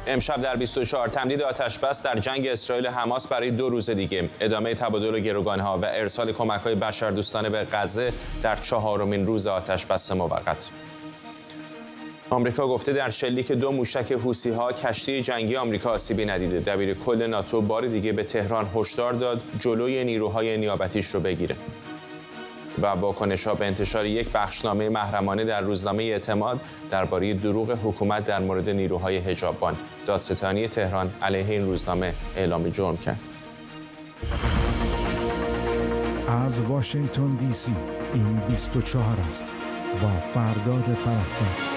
امشب در 24 تمدید آتش‌بس در جنگ اسرائیل و حماس برای 2 روز دیگه. ادامه تبادل گروگان‌ها و ارسال کمک‌های بشردوستانه به غزه در 4مین روز آتش‌بس موقت. آمریکا گفته در شلیک 2 موشک حوثی‌ها کشتی جنگی آمریکا آسیبی ندیده. دبیرکل ناتو بار دیگه به تهران هشدار داد جلوی نیروهای نیابتیش رو بگیره. و واکنش‌ها به انتشار یک بخشنامه محرمانه در روزنامه اعتماد درباره دروغ حکومت در مورد نیروهای حجاببان. دادستانی تهران علیه این روزنامه اعلام جرم کرد. از واشنگتن دی سی این 24 است با فرداد فرحزاد.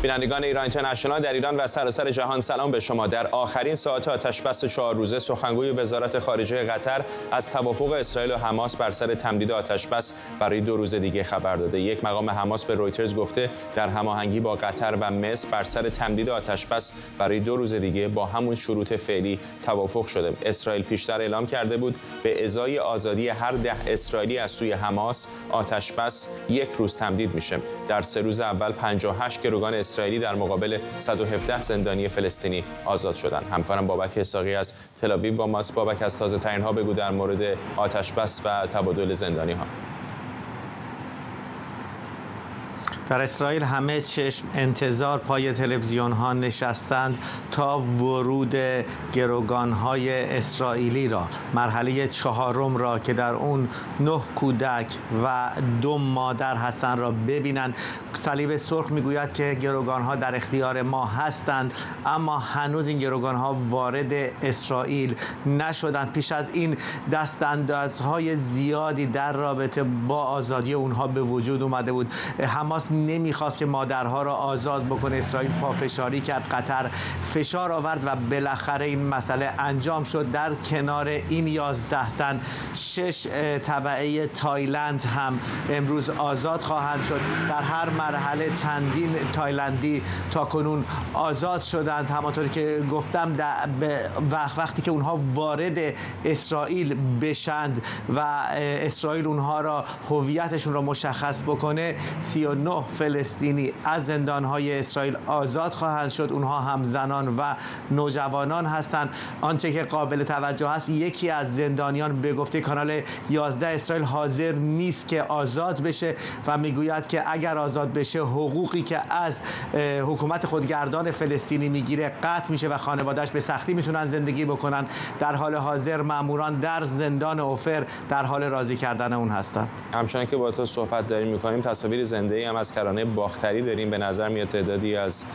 بینندگان ایران اینترنشنال در ایران و سراسر جهان سلام به شما. در آخرین ساعات آتش‌بس 4 روزه سخنگوی وزارت خارجه قطر از توافق اسرائیل و حماس بر سر تمدید آتش‌بس برای 2 روز دیگه خبر داده. یک مقام حماس به رویترز گفته در هماهنگی با قطر و مصر بر سر تمدید آتش‌بس برای 2 روز دیگه با همون شروط فعلی توافق شده. اسرائیل پیشتر اعلام کرده بود به ازای آزادی هر 10 اسرائیلی از سوی حماس آتش‌بس 1 روز تمدید میشه. در 3 روز اول 58 گروگان اسرائیلی در مقابل 117 زندانی فلسطینی آزاد شدند. همکارم بابک اسحاقی از تل‌آویو با ماست. بابک، از تازه ترین ها بگو در مورد آتش‌بس و تبادل زندانی ها. در اسرائیل همه چشم انتظار پای تلویزیون ها نشستند تا ورود گروگان های اسرائیلی را، مرحله 4 را که در اون 9 کودک و 2 مادر هستند را ببینند. صلیب سرخ میگوید که گروگان ها در اختیار ما هستند، اما هنوز این گروگان ها وارد اسرائیل نشدند. پیش از این دستاندازهای زیادی در رابطه با آزادی اونها به وجود اومده بود. حماس نمیخواست که مادرها را آزاد بکنه. اسرائیل پافشاری کرد، قطر فشار آورد و بالاخره این مسئله انجام شد. در کنار این 11 تن 6 تبعه تایلند هم امروز آزاد خواهند شد. در هر مرحله چندین تایلندی تاکنون آزاد شدند. همانطوری که گفتم وقتی که اونها وارد اسرائیل بشند و اسرائیل اونها را هویتشون را مشخص بکنه، 39 فلسطینی از زندان‌های اسرائیل آزاد خواهند شد. اونها هم زنان و نوجوانان هستند. آنچه که قابل توجه است، یکی از زندانیان به گفته کانال 11 اسرائیل حاضر نیست که آزاد بشه و میگوید که اگر آزاد بشه حقوقی که از حکومت خودگردان فلسطینی میگیره قطع میشه و خانواده‌اش به سختی میتونن زندگی بکنن. در حال حاضر ماموران در زندان اوفر در حال راضی کردن اون هستند. همچنان که با تو صحبت داریم می‌کنیم تصاویر زنده‌ای هم از کرانه باختری داریم. به نظر میاد تعدادی از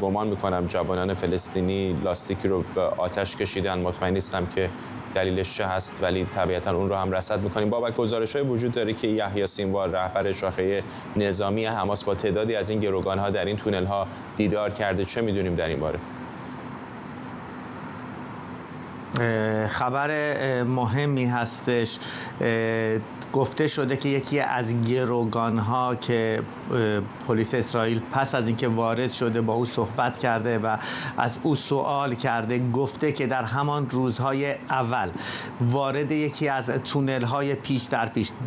گمان میکنم جوانان فلسطینی لاستیکی رو به آتش کشیدن. مطمئن نیستم که دلیلش چه هست، ولی طبیعتا اون رو هم رصد میکنیم. بابک، گزارش‌های وجود داره که یحیی سینوار رهبر شاخه نظامی حماس با تعدادی از این گروگان‌ها در این تونل‌ها دیدار کرده. چه میدونیم در این باره؟ خبر مهمی هستش. گفته شده که یکی از گروگان‌ها که پلیس اسرائیل پس از اینکه وارد شده با او صحبت کرده و از او سوال کرده، گفته که در همان روزهای اول وارد یکی از تونل‌های پیش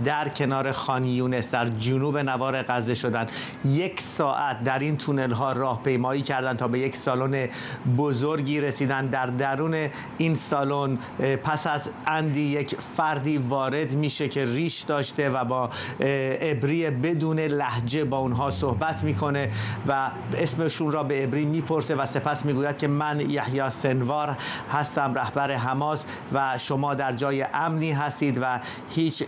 در کنار خان یونس در جنوب نوار غزه شدن. 1 ساعت در این تونل‌ها راهپیمایی کردند تا به یک سالن بزرگی رسیدن. در درون این سالن پس از اندی یک فردی وارد میشه که ریش داشته و با عبری بدون لهجه با اونها صحبت میکنه و اسمشون را به عبری میپرسه و سپس میگوید که من یحیی سینوار هستم، رهبر حماس و شما در جای امنی هستید و هیچ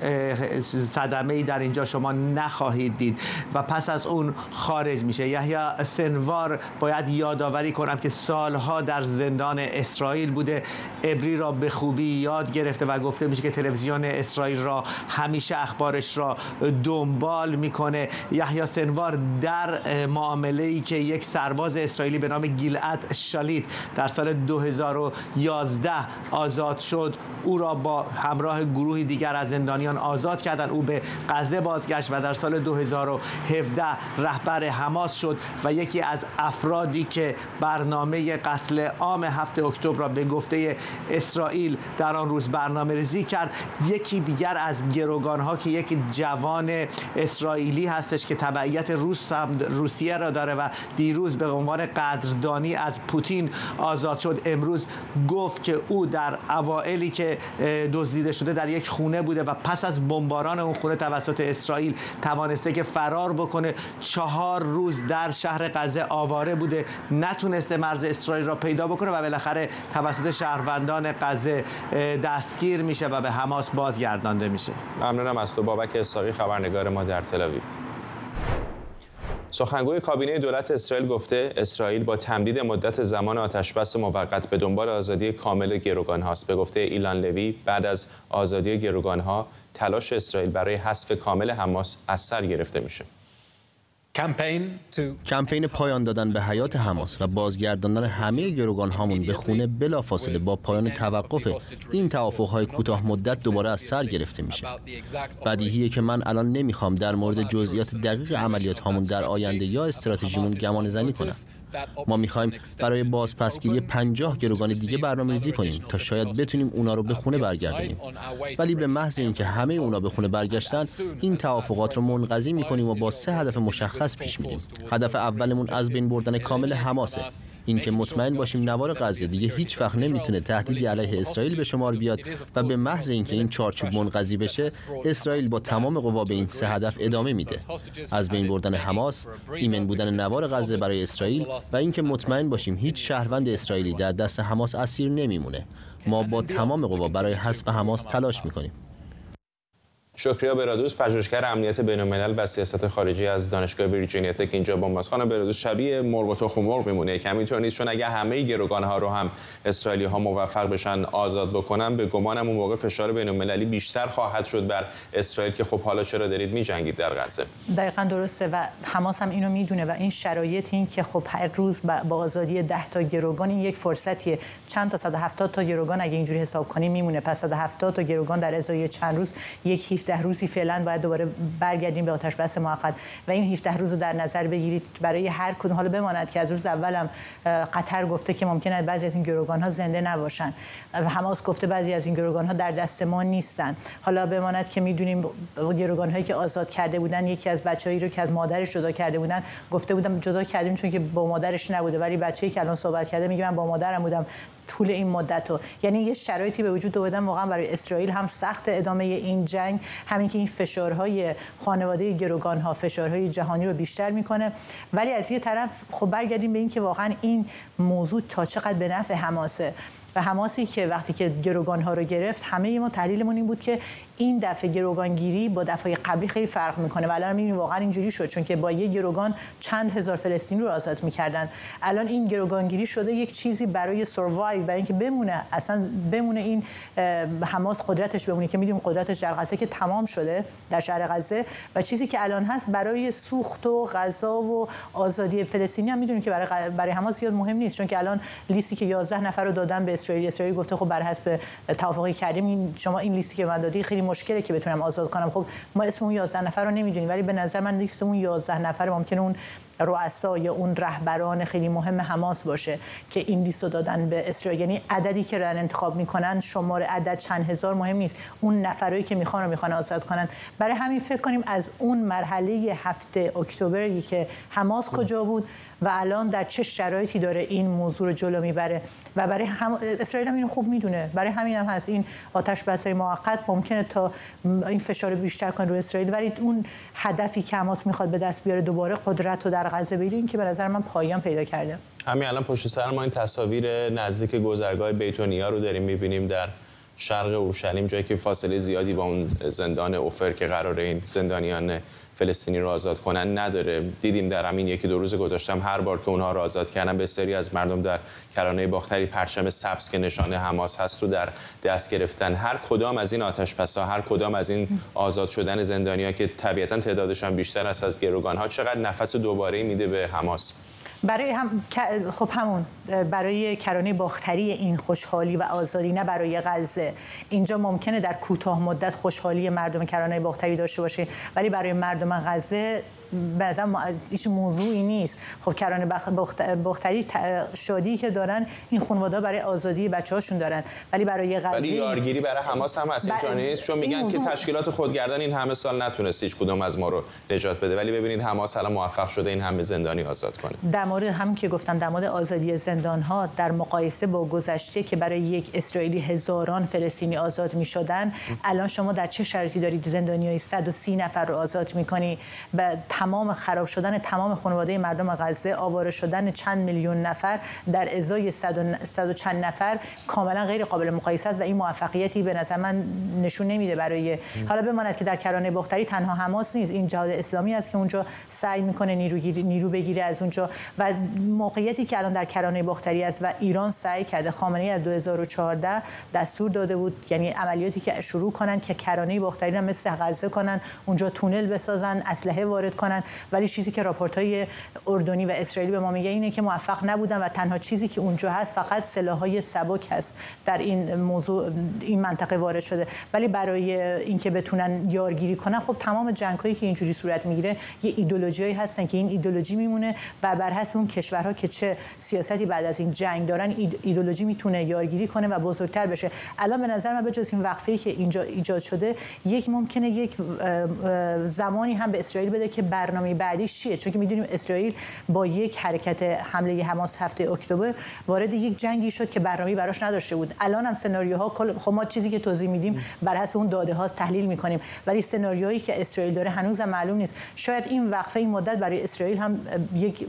صدمه‌ای در اینجا شما نخواهید دید و پس از اون خارج میشه. یحیی سینوار، باید یادآوری کنم که سالها در زندان اسرائیل بوده، عبری را به خوبی یاد گرفته و گفته میشه که تلویزیون اسرائیل را همیشه اخبارش را دنبال میکنه. یحیی سینوار در معامله‌ای که یک سرباز اسرائیلی به نام گیلعد شالیت در سال 2011 آزاد شد، او را با همراه گروهی دیگر از زندانیان آزاد کردند. او به غزه بازگشت و در سال 2017 رهبر حماس شد و یکی از افرادی که برنامه قتل عام 7 اکتبر را به گفته اسرائیل در آن روز برنامه‌ریزی کرد. یکی دیگر از گروگان‌ها که یک جوان اسرائیلی هستش که تبع تبعیت روسیه را داره و دیروز به عنوان قدردانی از پوتین آزاد شد. امروز گفت که او در اوائلی که دزدیده شده در یک خونه بوده و پس از بمباران اون خونه توسط اسرائیل توانسته که فرار بکنه. 4 روز در شهر غزه آواره بوده، نتونسته مرز اسرائیل را پیدا بکنه و بالاخره توسط شهروندان غزه دستگیر میشه و به حماس بازگردانده میشه. ممنونم از تو بابک اسحاقی، خبرنگار ما در تل‌آویو. سخنگوی کابینه دولت اسرائیل گفته اسرائیل با تمدید مدت زمان آتشبس موقت به دنبال آزادی کامل گروگان‌هاست. به گفته ایلان لوی بعد از آزادی گروگان‌ها تلاش اسرائیل برای حذف کامل حماس از سر گرفته میشه. کمپین پایان دادن به حیات حماس و بازگرداندن همه گروگان‌هامون به خونه بلافاصله با پایان توقف این توافق‌های کوتاه مدت دوباره از سر گرفته میشه. بدیهیه که من الان نمیخوام در مورد جزئیات دقیق عملیات‌هامون در آینده یا استراتژیمون گمانه‌زنی کنم. ما میخوایم برای بازپسگیری 50 گروگان دیگه برنامه‌ریزی کنیم تا شاید بتونیم اونا رو به خونه برگردونیم. ولی به محض اینکه همه اونا به خونه برگشتن، این توافقات رو منقضی می‌کنیم و با 3 هدف مشخص پیش میریم. هدف اولمون از بین بردن کامل حماسه. اینکه مطمئن باشیم نوار غزه دیگه هیچ وقت نمیتونه تهدیدی علیه اسرائیل به شمار بیاد و به محض اینکه این چارچوب منقضی بشه، اسرائیل با تمام قوا به این 3 هدف ادامه میده. از بین بردن حماس، ایمن بودن نوار غزه برای اسرائیل و اینکه مطمئن باشیم هیچ شهروند اسرائیلی در دست حماس اسیر نمیمونه. ما با تمام قوا برای حذف حماس تلاش میکنیم. شکریا برادوس، پژوهشگر امنیت بین‌الملل و سیاست خارجی از دانشگاه ویرجینیا تک اینجا با ماست. خانم برادوس، شبیه مرغ و تخم مرغ میمونه که همینطور نیست، چون اگه همه گروگان‌ها رو هم اسرائیلی‌ها موفق بشن آزاد بکنن، به گمانم اون موقع فشار بین‌المللی بیشتر خواهد شد بر اسرائیل که خب حالا چرا دارید می‌جنگید در غزه. دقیقاً درسته و حماس هم اینو میدونه و این شرایط این که خب هر روز با آزادی 10 تا گروگان این یک فرصتیه. چند تا 170 تا گروگان اگه اینجوری حساب کنیم میمونه، پس 170 تا گروگان در ازای چند روز، یک 17 روزی فعلا باید دوباره برگردیم به آتشبس موقت و این 17 روز رو در نظر بگیرید برای هر کدوم. حالا بماند که از روز اولم قطر گفته که ممکنه بعضی از این گروگان‌ها زنده نباشن و حماس گفته بعضی از این گروگان‌ها در دست ما نیستن. حالا بماند که میدونیم گروگان‌هایی که آزاد کرده بودن، یکی از بچه‌ای رو که از مادرش جدا کرده بودن گفته بودم جدا کردیم چون که با مادرش نبوده، ولی بچه‌ای که الان صحبت کرده میگه من با مادرم بودم طول این مدت. یعنی یه شرایطی به وجود آوردن واقعا برای اسرائیل هم سخت ادامه این جنگ، همین که این فشارهای خانواده گروگان‌ها فشارهای جهانی رو بیشتر میکنه. ولی از یه طرف خب برگردیم به این که واقعا این موضوع تا چقدر به نفع حماسه و حماسی که وقتی که گروگان‌ها رو گرفت، همه ما تحلیلمون این بود که این دفعه گروگانگیری با دفعه قبلی خیلی فرق میکنه و الان می‌بینیم واقعا اینجوری شد، چون که با یک گروگان چند هزار فلسطینی رو آزاد می‌کردن. الان این گروگانگیری شده یک چیزی برای سروایو، برای اینکه بمونه، اصلا بمونه این حماس قدرتش بمونه، که می‌دونیم قدرتش در غزه که تمام شده در شهر غزه و چیزی که الان هست برای سوخت و غذا و آزادی فلسطینی هم می‌دونیم که برای حماس زیاد مهم نیست، چون که الان لیستی که 11 نفر رو دادن به اسرائیل گفته خب بر حسب توافقی کردیم شما این لیستی که من دادی خیلی مشکله که بتونم آزاد کنم. خب ما اسم اون 11 نفر رو نمیدونیم، ولی به نظر من لیست اون 11 نفر ممکنه اون رؤسا یا اون رهبران خیلی مهم حماس باشه که این لیست رو دادن به اسرائیل. یعنی عددی که دارن انتخاب میکنن، شمار عدد چند هزار مهم نیست، اون نفرایی که میخوان آزاد کنن. برای همین فکر کنیم از اون مرحله 7 اکتبری که حماس کجا بود و الان در چه شرایطی داره این موضوع رو جلو میبره و برای اسرائیل هم اینو خوب میدونه. برای همین هم هست این آتش بسای موقت ممکنه تا این فشار بیشتر کنه روی اسرائیل، ولی اون هدفی که حماس میخواد به دست بیاره دوباره قدرت رو در غزه بگیریم که به نظر من پایان پیدا کرده. همین الان پشت سر ما این تصاویر نزدیک گذرگاه بیتونیا رو داریم میبینیم در شرق اورشلیم، جایی که فاصله زیادی با اون زندان اوفر که قراره این زندانیان فلسطینی رو آزاد کنن نداره. دیدیم در همین یکی دو روز گذشته هر بار که اونها رو آزاد کردن به سری از مردم در کرانه باختری پرچم سبز که نشانه حماس هست رو در دست گرفتن. هر کدام از این آتش‌بس‌ها، هر کدام از این آزاد شدن زندانی‌ها که طبیعتاً تعدادش هم بیشتر است از گروگان‌ها، چقدر نفس دوباره‌ای میده به حماس. برای خب همون برای کرانه باختری این خوشحالی و آزادی، نه برای غزه. اینجا ممکنه در کوتاه مدت خوشحالی مردم کرانه باختری داشته باشه، ولی برای مردم غزه به نظرم هیچ موضوعی نیست. خب کرانه بختری شادی که دارن این خانواده‌ها برای آزادی بچه‌هاشون دارن، ولی برای غزه ولی یارگیری برای حماس هم هست اینجا نیست، چون میگن که تشکیلات خودگردان این همه سال نتونست هیچ کدوم از ما رو نجات بده، ولی ببینید حماس الان موفق شده این همه زندانی آزاد کنه. در مورد هم که گفتم در مورد آزادی زندان‌ها در مقایسه با گذشته که برای یک اسرائیلی هزاران فلسطینی آزاد می‌شدن، الان شما در چه شرایطی دارید زندانیای 130 نفر رو آزاد می‌کنی؟ و تمام خراب شدن تمام خانواده مردم غزه، آواره شدن چند میلیون نفر در ازای 100 چند نفر کاملا غیر قابل مقایسه است و این موفقیتی به نظر من نشون نمیده برای حالا بماند که در کرانه بختری تنها حماس نیست، این جهاد اسلامی است که اونجا سعی میکنه نیرو بگیره از اونجا و موقعیتی که الان در کرانه بختری است و ایران سعی کرده، خامنه‌ای از 2014 دستور داده بود یعنی عملیاتی که شروع کنن که کرانه بختری رو مثل غزه کنن، اونجا تونل بسازن، اسلحه وارد کنن، ولی چیزی که راپورت‌های اردنی و اسرائیلی به ما میگه اینه که موفق نبودن و تنها چیزی که اونجا هست فقط سلاح‌های سبک هست در این موضوع این منطقه وارد شده. ولی برای اینکه بتونن یارگیری کنن خب تمام جنگ‌هایی که اینجوری صورت میگیره یه ایدئولوژیایی هستن که این ایدئولوژی میمونه و بر حسب اون کشورها که چه سیاستی بعد از این جنگ دارن ایدئولوژی میتونه یارگیری کنه و بزرگتر بشه. الان به نظر من به جز این وقفه‌ای که اینجا ایجاد شده ممکنه یک زمانی هم به اسرائیل بده که برنامه بعدیش چیه، چون که میدونیم اسرائیل با یک حرکت حمله حماس هفته اکتبر وارد یک جنگی شد که برنامه‌ای براش نداشته بود. الان هم سناریوها خب ما چیزی که توضیح میدیم بر حسب اون داده ها تحلیل میکنیم، ولی سناریوهایی که اسرائیل داره هنوز معلوم نیست. شاید این وقفه این مدت برای اسرائیل هم یک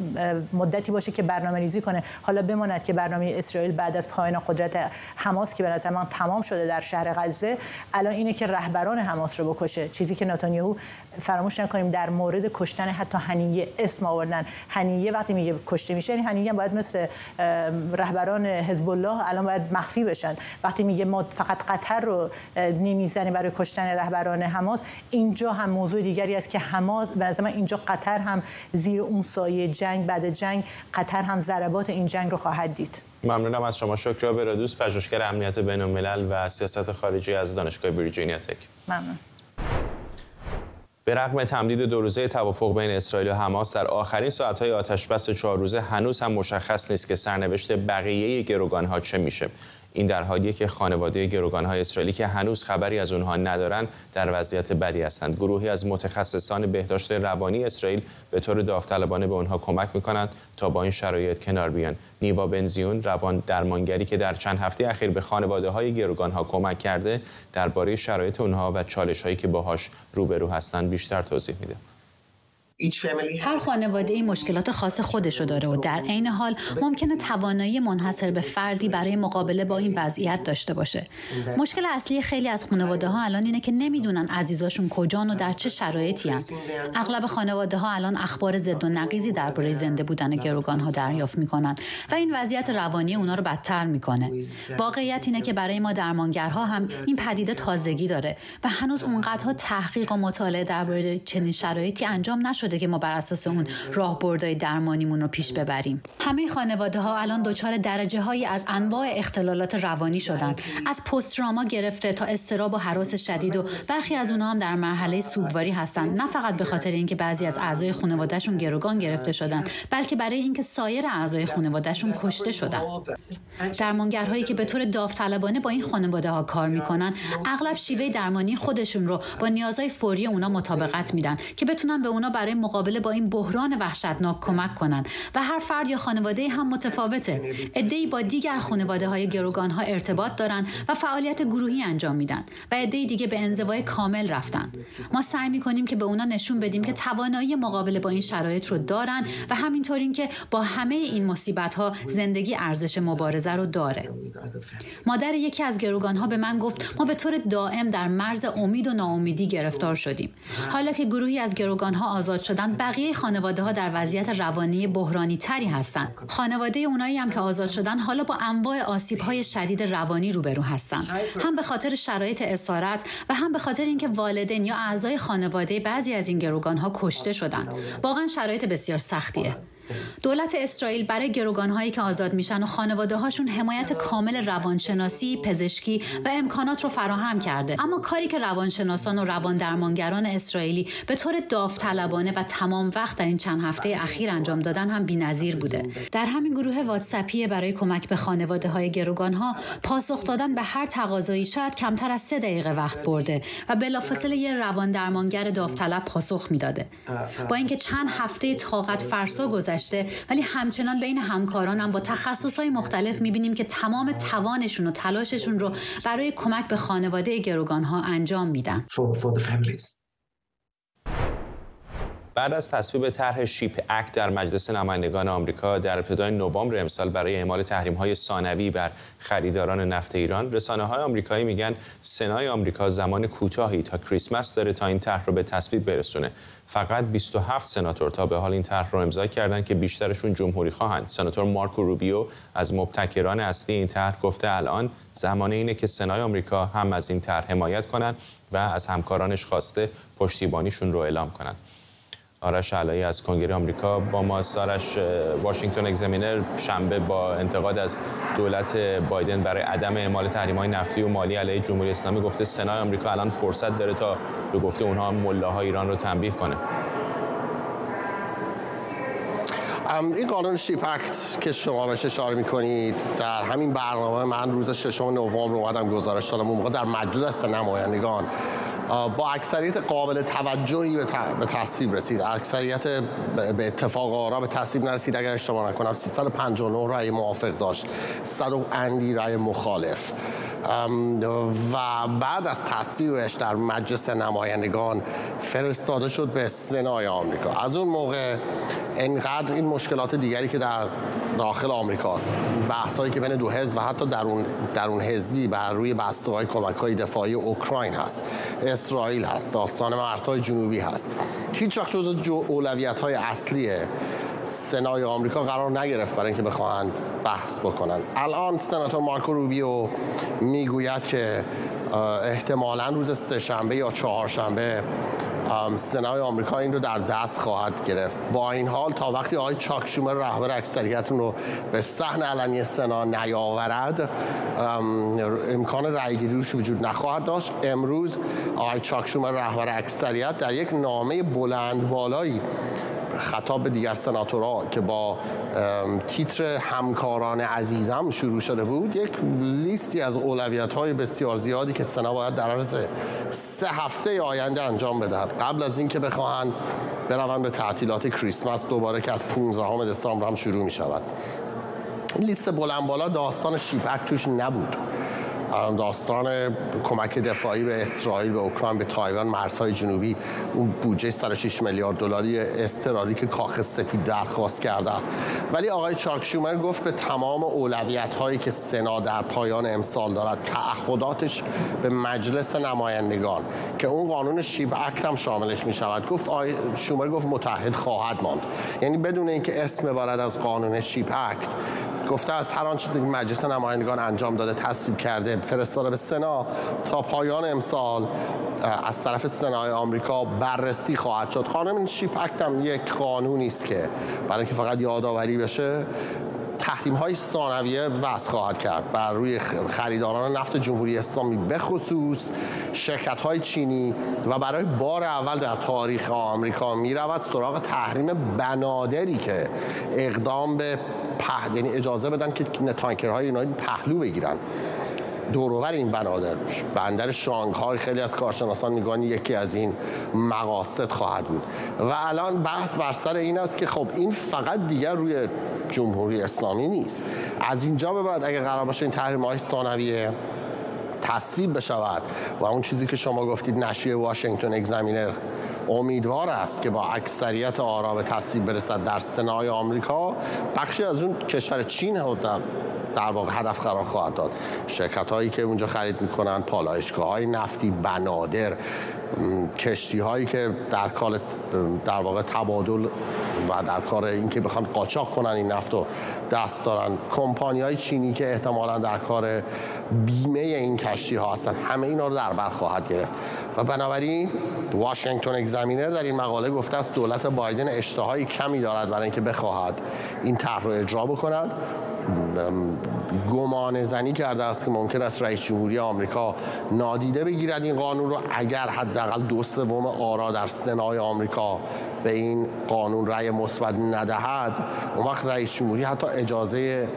مدتی باشه که برنامه‌ریزی کنه. حالا بماند که برنامه اسرائیل بعد از پایان قدرت حماس که به نظر من تمام شده در شهر غزه، الان اینه که رهبران حماس رو بکشه، چیزی که نتانیاهو فراموش نکنیم در مورد کشتن حتی هنیه اسم آوردن. هنیه وقتی میگه کشته میشه یعنی هنیه باید مثل رهبران حزب الله الان باید مخفی بشن. وقتی میگه ما فقط قطر رو نمیزنیم برای کشتن رهبران حماس، اینجا هم موضوع دیگری است که حماس به نظر من اینجا قطر هم زیر اون سایه جنگ بعد جنگ قطر هم ضربات این جنگ رو خواهد دید. ممنونم از شما. شکریا برادوس، پژوهشگر امنیت بین‌الملل و سیاست خارجی از دانشگاه ویرجینیا تک. ممنون. به رغم تمدید 2 روزه توافق بین اسرائیل و حماس در آخرین ساعت‌های آتش‌بس 4 روزه هنوز هم مشخص نیست که سرنوشت بقیه گروگان‌ها چه میشه. این در حالیه که خانواده گروگان‌های اسرائیلی که هنوز خبری از اونها ندارن در وضعیت بدی هستند. گروهی از متخصصان بهداشت روانی اسرائیل به طور داوطلبانه به اونها کمک میکنند تا با این شرایط کنار بیان. نیوا بنزیون، روان درمانگری که در چند هفته اخیر به خانواده‌های گروگان‌ها کمک کرده، درباره شرایط اونها و چالش‌هایی که باهاش روبرو هستند بیشتر توضیح میده. هر خانواده این مشکلات خاص خودشو داره و در عین حال ممکنه توانایی منحصر به فردی برای مقابله با این وضعیت داشته باشه. مشکل اصلی خیلی از خانواده‌ها الان اینه که نمیدونن عزیزاشون کجان و در چه شرایطی هستن. اغلب خانواده‌ها الان اخبار ضد و نقیضی درباره زنده بودن گروگان‌ها دریافت میکنن و این وضعیت روانی اونا رو بدتر میکنه. واقعیت اینه که برای ما درمانگرها هم این پدیده تازگی داره و هنوز اونقدرها تحقیق و مطالعه درباره چنین شرایطی انجام نشده که ما بر اساس اون راهبردهای درمانیمون رو پیش ببریم. همه خانواده‌ها الان دچار درجه‌هایی از انواع اختلالات روانی شدن، از پست تروما گرفته تا اضطراب و هراس شدید و برخی از اونها هم در مرحله سوگواری هستن، نه فقط به خاطر اینکه بعضی از اعضای خانواده‌شون گروگان گرفته شدن، بلکه برای اینکه سایر اعضای خانواده‌شون کشته شدن. درمانگرهایی که به طور داوطلبانه با این خانواده‌ها کار می‌کنن، اغلب شیوه درمانی خودشون رو با نیازهای فوری اونا مطابقت میدن که بتونن به اونا برای مقابله با این بحران وحشتناک کمک کنند و هر فرد یا خانواده هم متفاوته. عده‌ای با دیگر خانواده‌های گروگان‌ها ارتباط دارن و فعالیت گروهی انجام میدن و عده‌ای دیگه به انزوای کامل رفتن. ما سعی می‌کنیم که به اونا نشون بدیم که توانایی مقابله با این شرایط رو دارن و همینطور اینکه با همه این مصیبت‌ها زندگی ارزش مبارزه رو داره. مادر یکی از گروگان‌ها به من گفت ما به طور دائم در مرز امید و ناامیدی گرفتار شدیم. حالا که گروهی از گروگان‌ها آزاد شدن، بقیه خانواده‌ها در وضعیت روانی بحرانی تری هستند. خانواده اونایی هم که آزاد شدن حالا با انواع آسیب‌های شدید روانی روبرو هستند، هم به خاطر شرایط اسارت و هم به خاطر اینکه والدین یا اعضای خانواده بعضی از این گروگان‌ها کشته شدند. واقعا شرایط بسیار سختیه. دولت اسرائیل برای گروگان‌هایی که آزاد میشن و خانواده‌هاشون حمایت کامل روانشناسی، پزشکی و امکانات رو فراهم کرده. اما کاری که روانشناسان و رواندرمانگران اسرائیلی به طور داوطلبانه و تمام وقت در این چند هفته اخیر انجام دادن هم بی‌نظیر بوده. در همین گروه واتساپی برای کمک به خانواده‌های گروگان‌ها پاسخ دادن به هر تقاضایی شاید کمتر از 3 دقیقه وقت برده و بلافاصله یه رواندرمانگر داوطلب پاسخ میداده. با اینکه چند هفته طاقت فرسا گذشته، ولی همچنان بین همکارانم با تخصص‌های مختلف می‌بینیم که تمام توانشون و تلاششون رو برای کمک به خانواده گروگان‌ها انجام میدن. بعد از تصویب طرح شیپ اکت در مجلس نمایندگان آمریکا در ابتدای نوامبر امسال برای اعمال تحریم‌های ثانوی بر خریداران نفت ایران، رسانه‌های آمریکایی میگن سنای آمریکا زمان کوتاهی تا کریسمس داره تا این طرح رو به تصویب برسونه. فقط 27 سناتور تا به حال این طرح رو امضا کردند که بیشترشون جمهوری خواهند. سناتور مارکو روبیو از مبتکران اصلی این طرح گفته الان زمان اینه که سنای آمریکا هم از این طرح حمایت کنند و از همکارانش خواسته پشتیبانیشون رو اعلام کنند. آرش علایی از کنگره آمریکا با ما. آرش، واشنگتن اگزامینر شنبه با انتقاد از دولت بایدن برای عدم اعمال تحریم‌های نفتی و مالی علیه جمهوری اسلامی گفته سنای آمریکا الان فرصت داره تا به گفته اونها ملاهای ایران رو تنبیه کنه. این قانون شیپ اکت که شما بهش اشاره می‌کنید در همین برنامه من روز 6 نوامبر اومدم گزارش دادم، اون موقع در مجلس نمایندگان با اکثریت قابل توجهی به تصویب رسید. اکثریت به اتفاق آرا به تصویب نرسید. اگر اشتباه نکنم 359 رأی موافق داشت، 100 اندی رأی مخالف. و بعد از تصویبش در مجلس نمایندگان فرستاده شد به سنای آمریکا. از اون موقع انقدر این مشکلات دیگری که در داخل آمریکاست، بحثایی که بین دو حزب و حتی درون حزبی بر روی بسته‌های کمک‌های دفاعی اوکراین هست، اسرائیل هست، داستان مرزهای جنوبی هست، هیچ وقت جزو اولویت‌های اصلی سنای آمریکا قرار نگرفت برای اینکه بخواهند بحث بکنن. الان سناتور مارکو روبیو میگوید که احتمالاً روز سه‌شنبه یا چهارشنبه سنای آمریکا این رو در دست خواهد گرفت. با این حال تا وقتی آقای چاک شومر رهبر اکثریت رو به صحن علنی سنا نیاورد امکان رأی‌گیری روش وجود نخواهد داشت. امروز آقای چاک شومر رهبر اکثریت در یک نامه بلند بالایی خطاب به دیگر سناتورها که با تیتر همکاران عزیزم شروع شده بود، یک لیستی از اولویت‌های بسیار زیادی که سنا باید در عرض 3 هفته آینده انجام بدهد قبل از اینکه بخواهند بروند به تعطیلات کریسمس دوباره که از 15 دسامبر هم شروع می شود. این لیست بلند بالا داستان شیپ اکت توش نبود. داستان کمک دفاعی به اسرائیل، به اوکراین، به تایوان، مرزهای جنوبی، اون بودجه 106 میلیارد دلاری اضطراری که کاخ سفید درخواست کرده است. ولی آقای چاک شومر گفت به تمام اولویت‌هایی که سنا در پایان امسال دارد، تعهداتش به مجلس نمایندگان که اون قانون شیپ اکت هم شاملش می شود، گفت آقای شومر گفت متحد خواهد ماند. یعنی بدون اینکه اسم ببرد از قانون شیپ اکت، گفته از هر آن چیزی که مجلس نمایندگان انجام داده، تصویب کرده، فرستاده به سنا، تا پایان امسال از طرف سنای آمریکا بررسی خواهد شد. قانون شیپ اکت هم یک قانونی است که برای اینکه فقط یادآوری بشه تحریم‌های ثانویه وضع خواهد کرد بر روی خریداران نفت جمهوری اسلامی، به خصوص شرکت‌های چینی، و برای بار اول در تاریخ آمریکا می‌رود سراغ تحریم بنادری که اقدام به یعنی اجازه بدن که تانکرهای اینا پهلو بگیرن. دوروبر این بندر شانگهای خیلی از کارشناسان میگن یکی از این مقاصد خواهد بود. و الان بحث بر سر این است که خب این فقط دیگر روی جمهوری اسلامی نیست. از اینجا به بعد اگه قرار باشه این تحریم‌های ثانویه تصویب بشود و اون چیزی که شما گفتید نشریه واشنگتن اگزامینر امیدوار است که با اکثریت آرا به تصویب برسد در سنای آمریکا، بخشی از اون کشور چین در واقع هدف قرار خواهد داد. شرکت‌هایی که اونجا خرید می‌کنن، پالایشگاه‌های نفتی، بنادر، کشتی‌هایی که در واقع تبادل و در کار اینکه بخوان قاچاق کنن این نفت رو دست دارن، کمپانی‌های چینی که احتمالاً در کار بیمه این کشتی‌ها هستن، همه اینا رو در بر خواهد گرفت. و بنابراین واشنگتن اگزامینر در این مقاله گفته است دولت بایدن اشتهای کمی دارد برای اینکه بخواهد این طرح را اجرا بکند. گمان زنی کرده است که ممکن است رئیس جمهوری آمریکا نادیده بگیرد این قانون رو اگر حداقل 2/3 آرا در سنای آمریکا به این قانون رأی مثبت ندهد. اون وقت رئیس جمهوری حتی اجازه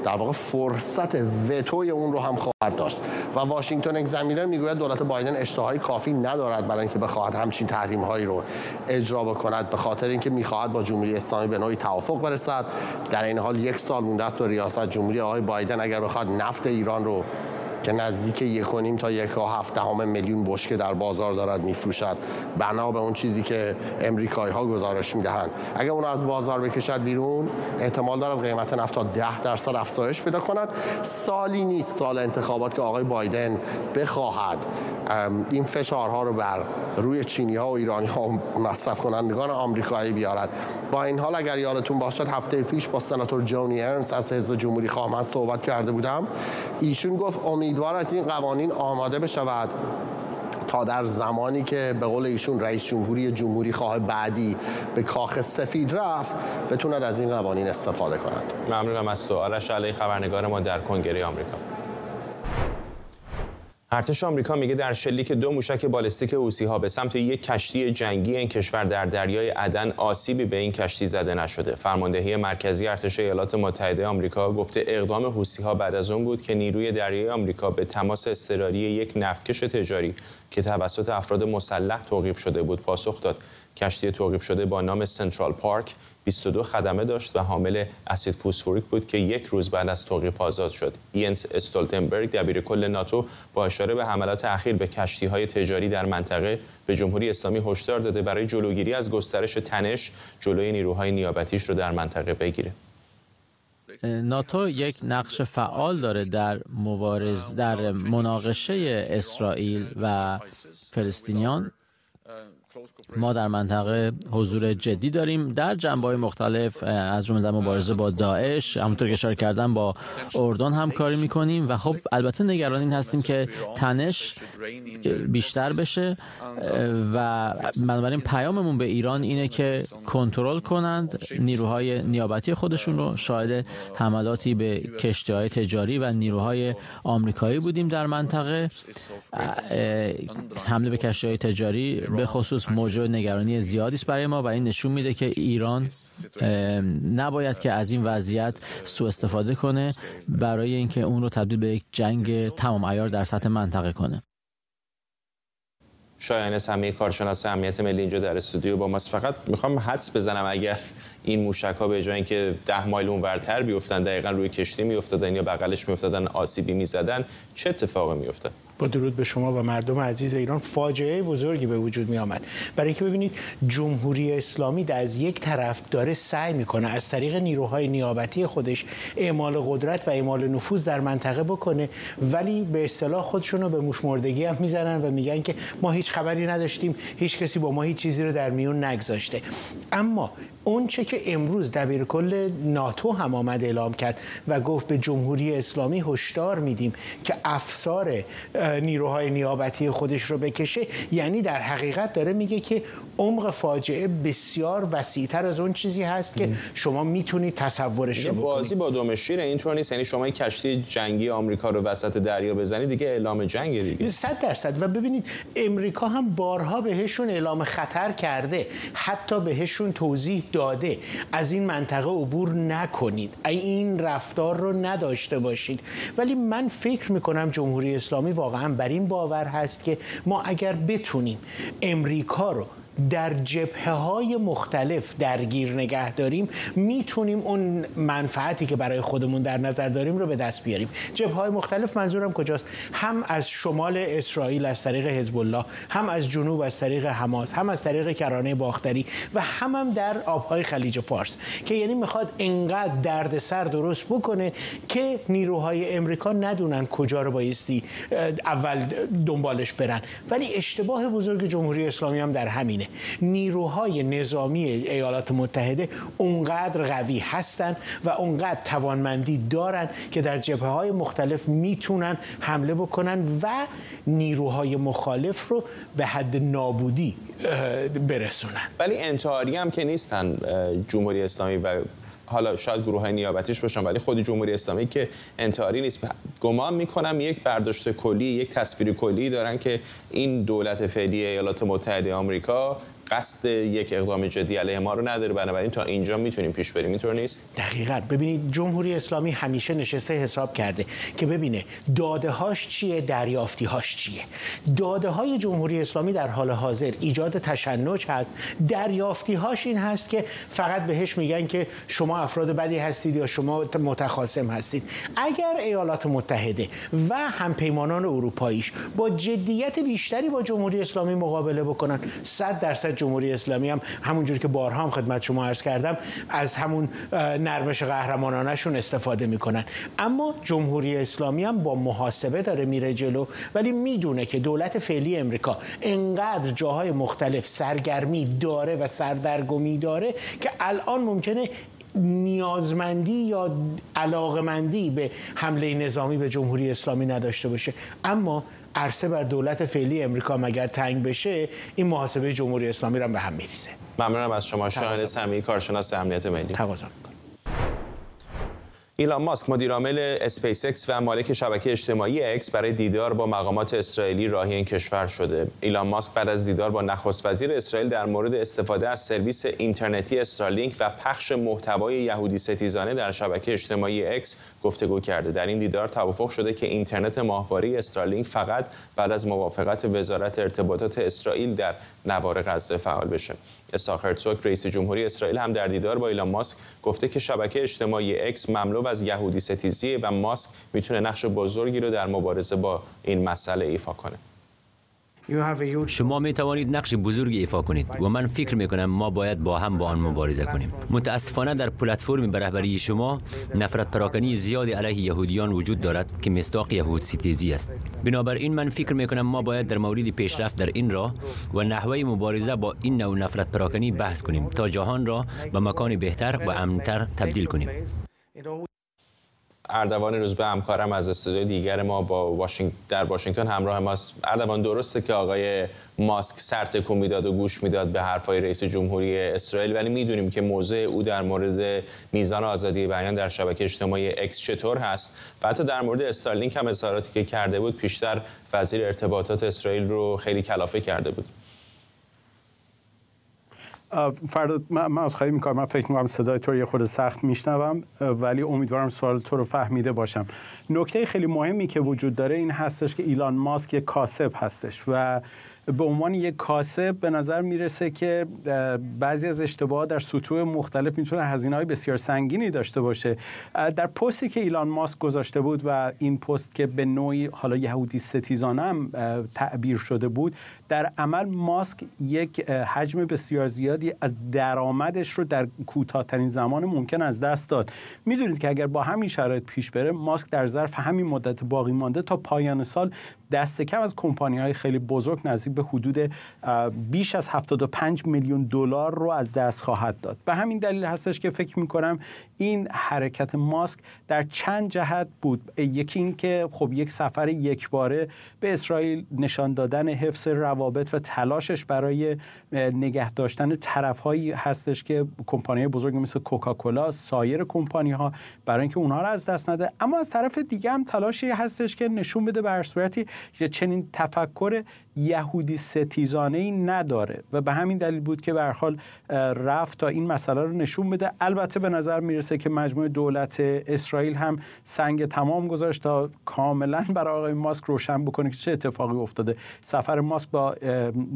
در واقع فرصت وتوی اون رو هم خواهد داشت و واشنگتن اگزامینر میگوید دولت بایدن اشتهای کافی ندارد برای اینکه بخواهد همچین تحریم هایی رو اجرا بکند، به خاطر اینکه میخواهد با جمهوری اسلامی به نوعی توافق برسد. در این حال 1 سال مونده است به ریاست جمهوری آقای بایدن اگر بخواد نفت ایران رو که نزدیک 1.5 تا 1.7 میلیون بشکه در بازار دارد میفروشد، بنا به اون چیزی که امریکایی ها گزارش میدهند، اگر اون از بازار بکشد بیرون، احتمال دارد قیمت نفت تا 10% افزایش پیدا کند. سالی نیست سال انتخابات که آقای بایدن بخواهد این فشارها رو بر روی چینی ها و ایرانی ها و مصرف کنندگان آمریکایی بیارد. با این حال اگر یادتون باشد هفته پیش با سناتور جونی ارنست از حزب جمهوری خواه من صحبت کرده بودم. ایشون گفت امیدوار است این قوانین آماده بشود تا در زمانی که به قول ایشون رئیس جمهوری خواه بعدی به کاخ سفید رفت بتوند از این قوانین استفاده کند. ممنونم از تو. آرش علی، خبرنگار ما در کنگره آمریکا. ارتش آمریکا میگه در شلیک 2 موشک بالستیک حوثی‌ها به سمت یک کشتی جنگی این کشور در دریای عدن آسیبی به این کشتی زده نشده. فرماندهی مرکزی ارتش ایالات متحده آمریکا گفته اقدام حوثی‌ها بعد از اون بود که نیروی دریایی آمریکا به تماس اضطراری یک نفتکش تجاری که توسط افراد مسلح توقیف شده بود پاسخ داد. کشتی توقیف شده با نام سنترال پارک 22 خدمه داشت و حامل اسید فسفوریک بود که 1 روز بعد از توقیف آزاد شد. ینس استولتنبرگ دبیرکل ناتو با اشاره به حملات اخیر به کشتی‌های تجاری در منطقه به جمهوری اسلامی هشدار داده برای جلوگیری از گسترش تنش جلوی نیروهای نیابتیش رو در منطقه بگیره. ناتو یک نقش فعال داره در مناقشه اسرائیل و فلسطینیان. ما در منطقه حضور جدی داریم در جنبه‌های مختلف، از جمله در مبارزه با داعش، همونطور که اشاره کردم با اردن همکاری می‌کنیم و خب البته نگران این هستیم که تنش بیشتر بشه و بنابراین پیاممون به ایران اینه که کنترل کنند نیروهای نیابتی خودشون رو. شاهد حملاتی به کشتی‌های تجاری و نیروهای آمریکایی بودیم در منطقه. حمله به کشتی‌های تجاری به خصوص موجب نگرانی زیادی است برای ما و این نشون میده که ایران نباید که از این وضعیت سوء استفاده کنه برای اینکه اون رو تبدیل به یک جنگ تمام عیار در سطح منطقه کنه. شایان سمیع، کارشناس امنیت ملی اینجا در استودیو با ماست. فقط میخوام حدس بزنم اگر این موشک‌ها به جای اینکه 10 مایل اونورتر بیفتن دقیقاً روی کشتی میافتادن یا بغلش میافتادن آسیبی میزدن، چه اتفاقی میافتاد؟ با درود به شما و مردم عزیز ایران، فاجعه بزرگی به وجود می آمد. برای اینکه ببینید جمهوری اسلامی از یک طرف داره سعی میکنه از طریق نیروهای نیابتی خودش اعمال قدرت و اعمال نفوذ در منطقه بکنه، ولی به اصطلاح خودشون رو به موشمردگی هم میزنن و میگن که ما هیچ خبری نداشتیم، هیچ کسی با ما هیچ چیزی رو در میون نگذاشته. اما اون چه که امروز دبیرکل ناتو هم آمد اعلام کرد و گفت به جمهوری اسلامی هشدار میدیم که افسار نیروهای نیابتی خودش رو بکشه، یعنی در حقیقت داره میگه که عمق فاجعه بسیار وسیع‌تر از اون چیزی هست که شما میتونید تصورش رو بکنید. بازی با دم شیر اینطور نیست، یعنی شما این کشتی جنگی آمریکا رو وسط دریا بزنید دیگه اعلام جنگ دیگه. 100% و ببینید امریکا هم بارها بهشون اعلام خطر کرده، حتی بهشون توضیح داده از این منطقه عبور نکنید، این رفتار رو نداشته باشید. ولی من فکر میکنم جمهوری اسلامی واقعا بر این باور هست که ما اگر بتونیم امریکا رو در جبهه‌های مختلف درگیر نگه داریم، میتونیم اون منفعتی که برای خودمون در نظر داریم رو به دست بیاریم. جبهه‌های مختلف منظورم کجاست؟ هم از شمال اسرائیل از طریق حزب الله، هم از جنوب از طریق حماس، هم از طریق کرانه باختری و هم در آبهای خلیج فارس، که یعنی میخواد انقدر دردسر درست بکنه که نیروهای امریکا ندونن کجا رو بایستی اول دنبالش برن. ولی اشتباه بزرگ جمهوری اسلامی هم در همینه. نیروهای نظامی ایالات متحده اونقدر قوی هستن و اونقدر توانمندی دارن که در جبهه‌های مختلف میتونن حمله بکنن و نیروهای مخالف رو به حد نابودی برسونن. ولی انتحاری هم که نیستن جمهوری اسلامی و حالا شاید گروه‌های نیابتیش باشن، ولی خود جمهوری اسلامی که انتحاری نیست. گمان میکنم یک برداشت کلی، یک تصویر کلی دارن که این دولت فعلی ایالات متحده آمریکا قصد یک اقدام جدی علیه ما رو نداره، بنابراین تا اینجا میتونیم پیش بریم. اینطور نیست؟ دقیقاً. ببینید جمهوری اسلامی همیشه نشسته حساب کرده که ببینه داده هاش چیه، دریافتی هاش چیه. داده های جمهوری اسلامی در حال حاضر ایجاد تشنج هست، دریافتی هاش این هست که فقط بهش میگن که شما افراد بدی هستید یا شما متخاصم هستید. اگر ایالات متحده و همپیمانان اروپاییش با جدیت بیشتری با جمهوری اسلامی مقابله بکنن، 100% جمهوری اسلامی هم همونجوری که بارها هم خدمت شما عرض کردم از همون نرمش قهرمانانشون استفاده میکنن. اما جمهوری اسلامی هم با محاسبه داره میره جلو، ولی میدونه که دولت فعلی امریکا انقدر جاهای مختلف سرگرمی داره و سردرگمی داره که الان ممکنه نیازمندی یا علاقمندی به حمله نظامی به جمهوری اسلامی نداشته باشه. اما عرصه بر دولت فعلی امریکا مگر تنگ بشه، این محاسبه جمهوری اسلامی را به هم میریزه. ممنونم از شما شاهین سمیعی، کارشناس امنیت ملی. تقاضا میکنم. ایلان ماسک مدیرعامل اسپیس اکس و مالک شبکه اجتماعی اکس برای دیدار با مقامات اسرائیلی راهی این کشور شده. ایلان ماسک بعد از دیدار با نخست وزیر اسرائیل در مورد استفاده از سرویس اینترنتی استارلینک و پخش محتوای یهودی ستیزانه در شبکه اجتماعی اکس گفتگو کرده. در این دیدار توافق شده که اینترنت ماهواره استارلینک فقط بعد از موافقت وزارت ارتباطات اسرائیل در نوار غزه فعال بشه. اسحاق هرتزوگ رئیس جمهوری اسرائیل هم در دیدار با ایلان ماسک گفته که شبکه اجتماعی اکس مملو از یهودی ستیزیه و ماسک میتونه نقش بزرگی رو در مبارزه با این مسئله ایفا کنه. شما می توانید نقش بزرگی ایفا کنید و من فکر می کنم ما باید با هم با آن مبارزه کنیم. متاسفانه در پلتفرم به رهبری شما نفرت پراکنی زیادی علیه یهودیان وجود دارد که مصداق یهود ستیزی است. بنابراین من فکر می کنم ما باید در مورد پیشرفت در این راه و نحوه مبارزه با این نوع نفرت پراکنی بحث کنیم تا جهان را به مکان بهتر و امن‌تر تبدیل کنیم. اردوان روزبه همکارم از استودیو دیگر ما در واشنگتن همراه ماست. اردوان، درسته که آقای ماسک سر تکون میداد و گوش میداد به حرفای رئیس جمهوری اسرائیل، ولی میدونیم که موضع او در مورد میزان آزادی بیان در شبکه اجتماعی اکس چطور هست و حتی در مورد استارلینک هم اظهاراتی که کرده بود پیشتر وزیر ارتباطات اسرائیل رو خیلی کلافه کرده بود. فرداد، من عذرخواهی میکنم، من فکر میکنم صدای تو رو یه خورده سخت میشنوم، ولی امیدوارم سوال تو رو فهمیده باشم. نکته خیلی مهمی که وجود داره این هستش که ایلان ماسک یک کاسب هستش و به عنوان یک کاسب به نظر میرسه که بعضی از اشتباهات در سطوح مختلف میتونه هزینه‌های بسیار سنگینی داشته باشه. در پستی که ایلان ماسک گذاشته بود و این پست که به نوعی حالا یهودی ستیزانه هم تعبیر شده بود، در عمل ماسک یک حجم بسیار زیادی از درآمدش رو در کوتاه‌ترین زمان ممکن از دست داد. میدونید که اگر با همین شرایط پیش بره، ماسک در ظرف همین مدت باقی مانده تا پایان سال دست کم از کمپانی‌های خیلی بزرگ نزدیک به حدود بیش از 75 میلیون دلار رو از دست خواهد داد. به همین دلیل هستش که فکر می‌کنم این حرکت ماسک در چند جهت بود. یکی این که خب یک سفر یکباره به اسرائیل نشان دادن حفظ روابط و تلاشش برای نگه داشتن طرف‌هایی هستش که کمپانی‌های بزرگ مثل کوکاکولا، سایر کمپانی‌ها برای اینکه اونها رو از دست نده، اما از طرف دیگه هم تلاشی هستش که نشون بده به هر صورتی که چنین تفکر یهودی ستیزانه‌ای نداره و به همین دلیل بود که به هر حال رفت تا این مسئله رو نشون بده. البته به نظر میرسه که مجموعه دولت اسرائیل هم سنگ تمام گذاشت تا کاملا برای آقای ماسک روشن بکنه که چه اتفاقی افتاده. سفر ماسک با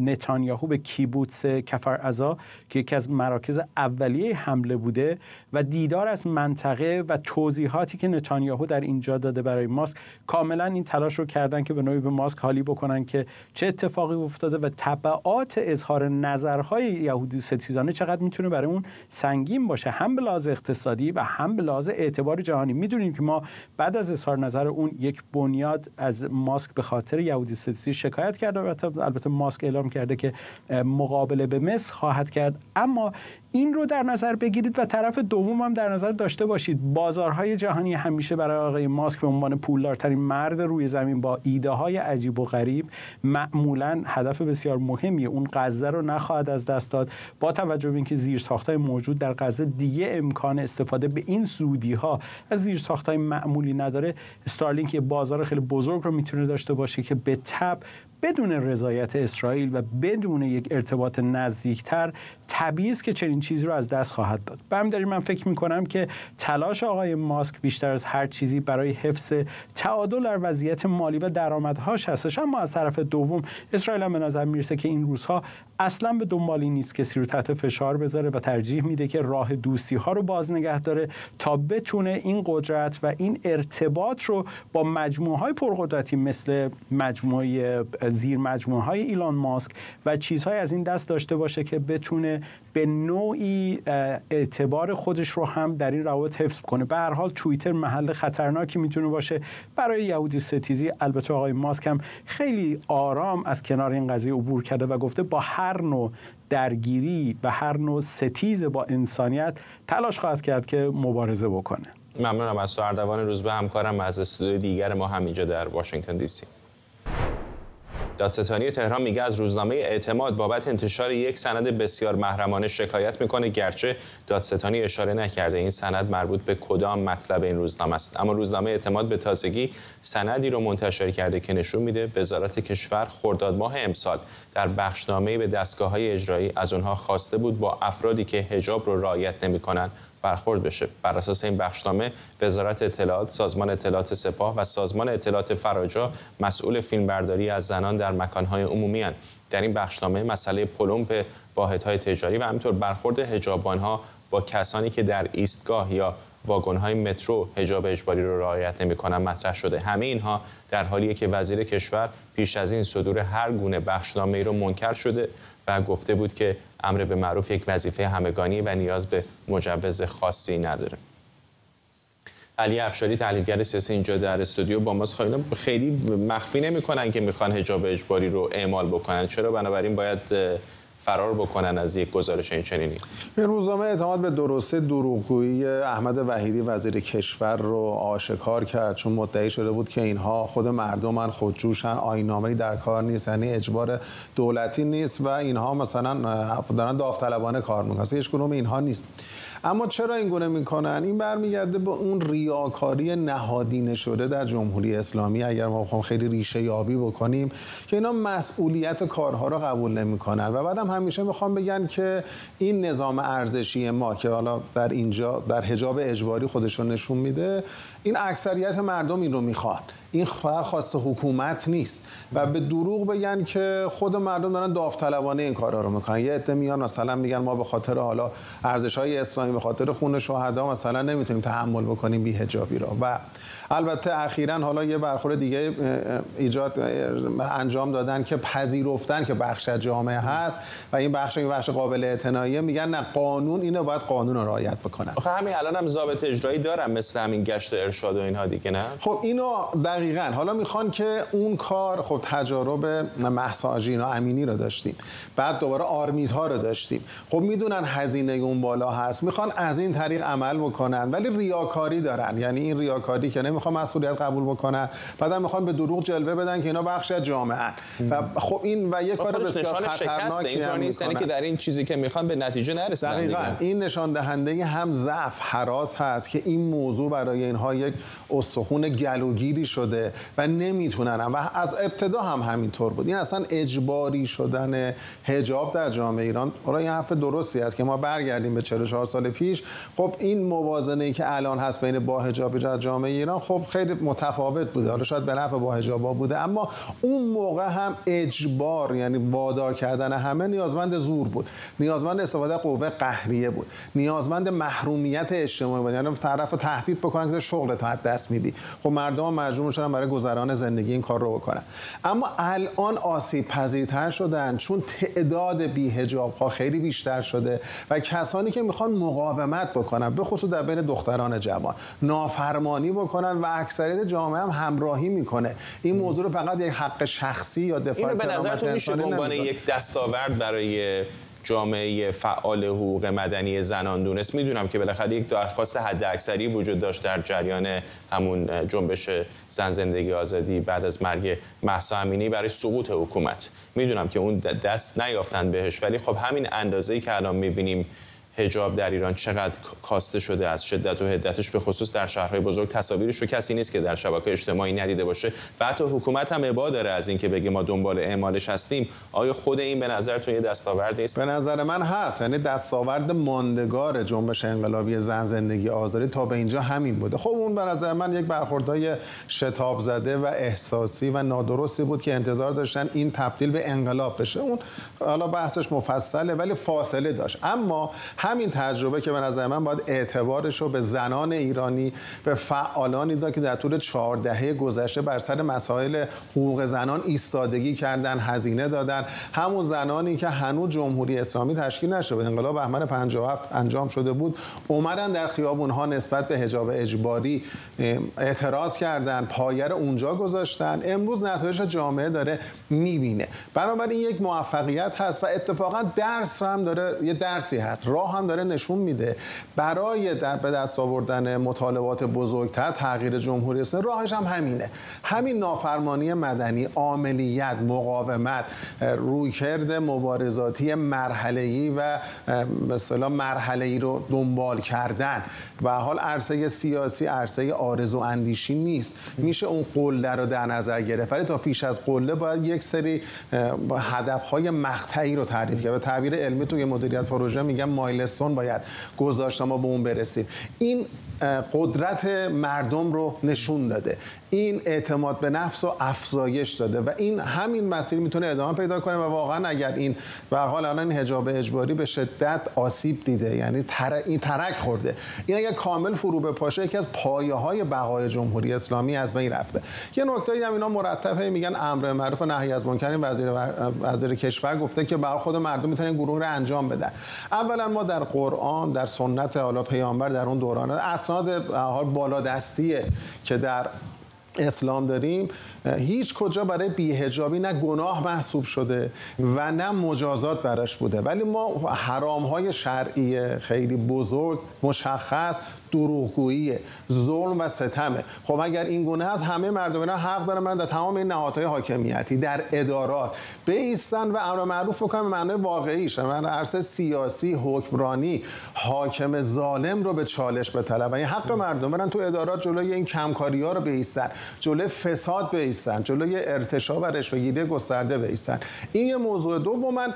نتانیاهو به کیبوتس کفر عزا که یکی از مراکز اولیه حمله بوده و دیدار از منطقه و توضیحاتی که نتانیاهو در اینجا داده برای ماسک، کاملا این تلاش رو کردن که به نوعی به ماسک حالی بکنن که چه اتفاقی افتاده و تبعات اظهار نظرهای یهودی ستیزانه چقدر میتونه برای اون سنگین باشه، هم به لحاظ اقتصادی و هم به لحاظ اعتبار جهانی. میدونیم که ما بعد از اظهار نظر اون یک بنیاد از ماسک به خاطر یهودی ستیزی شکایت کرده و البته البته ماسک اعلام کرده که مقابله به مصر خواهد کرد. اما این رو در نظر بگیرید و طرف دوم هم در نظر داشته باشید. بازارهای جهانی همیشه برای آقای ماسک به عنوان پولدارترین مرد روی زمین با ایده های عجیب و غریب معمولاً هدف بسیار مهمی اون غزه رو نخواهد از دست داد. با توجه به اینکه زیرساخت‌های موجود در غزه دیگه امکان استفاده به این زودی‌ها از زیرساخت‌های معمولی نداره، استارلینک یه بازار خیلی بزرگ رو میتونه داشته باشه که به تبع بدون رضایت اسرائیل و بدون یک ارتباط نزدیکتر طبیعی است که چنین چیزی رو از دست خواهد داد. به همین دلیل من فکر می‌کنم که تلاش آقای ماسک بیشتر از هر چیزی برای حفظ تعادل در وضعیت مالی و درآمدهاش هستش. اما از طرف دوم اسرائیل هم به نظر میرسه که این روزها اصلا به دنبال این نیست کسی رو تحت فشار بذاره و ترجیح میده که راه دوستی‌ها رو باز نگه داره تا بتونه این قدرت و این ارتباط رو با مجموعه‌های پرقدرتی مثل مجموعه زیر مجموعه‌های ایلان ماسک و چیزهای از این دست داشته باشه که بتونه به نوعی اعتبار خودش رو هم در این روابط حفظ کنه. به هر حال توییتر محل خطرناکی میتونه باشه برای یهودی ستیزی. البته آقای ماسک هم خیلی آرام از کنار این قضیه عبور کرده و گفته با هر نوع درگیری و هر نوع ستیز با انسانیت تلاش خواهد کرد که مبارزه بکنه. ممنونم از تو اردوان روزبه، همکارم از استودیوی دیگر ما همینجا در واشنگتن دی سی. دادستانی تهران میگه از روزنامه اعتماد بابت انتشار یک سند بسیار محرمانه شکایت میکنه، گرچه دادستانی اشاره نکرده این سند مربوط به کدام مطلب این روزنامه است. اما روزنامه اعتماد به تازگی سندی رو منتشر کرده که نشون میده وزارت کشور خرداد ماه امسال در بخشنامه‌ای به دستگاه‌های اجرایی از اونها خواسته بود با افرادی که حجاب رو رعایت نمی‌کنن برخورد بشه. بر اساس این بخشنامه وزارت اطلاعات، سازمان اطلاعات سپاه و سازمان اطلاعات فراجا مسئول فیلمبرداری از زنان در مکان‌های عمومی هستند. در این بخشنامه مسئله پلمپ واحدهای تجاری و همینطور برخورد حجابان‌ها با کسانی که در ایستگاه یا واگن‌های مترو حجاب اجباری رو رعایت نمی‌کنن مطرح شده. همه اینها در حالیه که وزیر کشور پیش از این صدور هر گونه بخشنامه‌ای رو منکر شده و گفته بود که امر به معروف یک وظیفه همگانی و نیاز به مجوز خاصی نداره. علی افشاری تحلیلگر سیاسی اینجا در استودیو با ماست. خیلی مخفی نمی‌کنن که میخوان حجاب اجباری رو اعمال بکنن، چرا بنابراین باید فرار بکنن از یک گزارش این چنینی؟ به روزنامه اعتماد به درستی دروغگویی احمد وحیدی وزیر کشور رو آشکار کرد، چون مدعی شده بود که اینها خود مردمن، خودجوشن، آیین‌نامه‌ای در کار نیست، یعنی اجبار دولتی نیست و اینها مثلا دارن داوطلبانه کار میکنن. هیچ کدوم اینها نیست. اما چرا این گونه میکنن؟ این برمیگرده به اون ریاکاری نهادینه شده در جمهوری اسلامی. اگر ما بخوام خیلی ریشه یابی بکنیم که اینا مسئولیت کارها رو قبول نمیکنن و بعدم همیشه میخوام بگن که این نظام ارزشی ما که حالا در اینجا در حجاب اجباری خودشون نشون میده، این اکثریت مردم این رو میخوان، این خاص حکومت نیست و به دروغ بگن که خود مردم دارن داوطلبانه این کارا رو میکنن. یه عده میان مثلا میگن ما به خاطر حالا ارزش‌های اسلامی، به خاطر خون شهدا مثلا نمیتونیم تحمل بکنیم بی‌حجابی رو. و البته اخیراً حالا یه برخورد دیگه انجام دادن که پذیرفتن که بخش جامعه هست و این بخش قابل اعتناییه، میگن نه قانون اینو باید قانون رو رعایت بکنن. آخه همین الان هم ضابط اجرایی دارن مثل همین گشت ارشاد و اینها دیگه، نه؟ خب اینو دقیقاً حالا میخوان که اون کار، خب تجارب مهسا آژینا امینی رو داشتیم، بعد دوباره آرمیدها رو داشتیم، خب میدونن هزینه اون بالا هست، میخوان از این طریق عمل بکنن ولی ریاکاری دارن. یعنی این ریاکاری که نمیخوان مسئولیت قبول بکنن، بعدم میخوان به دروغ جلوه بدن که اینا بخش از جامعه و خب این و یک کار بسیار خطرناکی هم نیست که در این چیزی که میخوان به نتیجه نرسن. دقیقاً این نشان دهنده هم ضعف، هراس هست که این موضوع برای اینها یک استخوان گلوگیری شده و نمیتونن و از ابتدا هم همینطور بود. این اصلا اجباری شدن حجاب در جامعه ایران، برای این حرف درستی است که ما برگردیم به 44 سال پیش. خب این موازنه‌ای که الان هست بین با حجاب در جامعه ایران خب خیلی متفاوت بوده، حالا شاید به نفع با حجابا بوده، اما اون موقع هم اجبار، یعنی وادار کردن همه، نیازمند زور بود، نیازمند استفاده قوه قهریه بود، نیازمند محرومیت اجتماعی بود، یعنی طرف تهدید بکنن که شغلت از دست میدی. خب مردم مجبور میشن برای گذران زندگی این کار رو بکنن. اما الان آسیب پذیرتر شدن چون تعداد بی‌حجاب ها خیلی بیشتر شده و کسانی که میخوان مقاومت بکنن، به خصوص در بین دختران جوان، نافرمانی بکنن و اکثریت جامعه هم همراهی میکنه. این موضوع رو فقط یک حق شخصی یا دفاع اینو به نظرتون میشه به عنوان یک دستاورد برای جامعه فعال حقوق مدنی زنان دونست؟ میدونم که بالاخره یک درخواست حداکثری وجود داشت در جریان همون جنبش زن زندگی آزادی بعد از مرگ مهسا امینی برای سقوط حکومت. میدونم که اون دست نیافتن بهش، ولی خب همین اندازه‌ای که الان میبینیم حجاب در ایران چقدر کاسته شده از شدت و حدتش، به خصوص در شهرهای بزرگ، تصاویرش رو کسی نیست که در شبکه اجتماعی ندیده باشه و حتی حکومت هم ابا داره از اینکه بگه ما دنبال اعمالش هستیم. آیا خود این به نظرتون یه دستاورد نیست؟ به نظر من هست، یعنی دستاورد ماندگار جنبش انقلابی زن زندگی آزادی تا به اینجا همین بوده. خب اون به نظر من یک برخوردهای شتاب زده و احساسی و نادرستی بود که انتظار داشتن این تبدیل به انقلاب بشه. اون حالا بحثش مفصله ولی فاصله داشت. اما همین تجربه که به نظر من باید اعتبارش رو به زنان ایرانی، به فعالانی داد که در طول 4 دهه گذشته بر سر مسائل حقوق زنان ایستادگی کردن، هزینه دادن. همون زنانی که هنوز جمهوری اسلامی تشکیل نشده، انقلاب بهمن 57 انجام شده بود، اومدن در خیابون‌ها نسبت به حجاب اجباری اعتراض کردن، پایه رو اونجا گذاشتن. امروز نتایج جامعه داره می‌بینه. بنابراین یک موفقیت هست و اتفاقا درس هم داره، یه درسی هست، راه هم داره نشون میده برای به دست آوردن مطالبات بزرگتر، تغییر جمهوری اسلامی. راهش هم همینه، همین نافرمانی مدنی، عاملیت، مقاومت، رویکرد مبارزاتی مرحله‌ای و به اصطلاح مرحله‌ای رو دنبال کردن. و حال عرصه سیاسی عرصه آرزو اندیشی نیست، میشه اون قله رو در نظر گرفت، ولی تا پیش از قله باید یک سری هدف‌های مقطعی رو تعریف کرد. به تعبیر علمی توی مدیریت پروژه میگن مایلستون باید گذاشت ما به اون برسیم. این قدرت مردم رو نشون داده، این اعتماد به نفس رو افزایش داده و این همین مسیر میتونه ادامه پیدا کنه. و واقعا اگر این به هر حال الان حجاب اجباری به شدت آسیب دیده، یعنی این ترک خورده، این اگر کامل فرو بپاشه یکی از پایه‌های بقای جمهوری اسلامی از بین رفته. یه نکته‌ای هم اینا مرتبه میگن امر معروف و نهی از منکر، وزیر کشور گفته که برای خود مردم میتونن گروه رو انجام بدن. اولا ما در قرآن، در سنت اعلی پیامبر در اون دوران اسناد حال بالادستیه که در اسلام داریم، هیچ کجا برای بی‌حجابی نه گناه محسوب شده و نه مجازات براش بوده. ولی ما حرام‌های شرعی خیلی بزرگ مشخص دروغگویی، ظلم و ستمه. خب اگر این گونه هست، همه مردم حق دارن من در تمام این نهادهای حاکمیتی، در ادارات بایستن و امر معروف بکنن به معنای واقعیش. من عرصه سیاسی، حکمرانی، حاکم ظالم رو به چالش بطلبن. این حق مردم برن تو ادارات جلوی این کمکاری‌ها رو بایستن، جلوی فساد بایستن، جلوی ارتشا و رشوه‌گیری گسترده بایستن. این یه موضوع. دوماً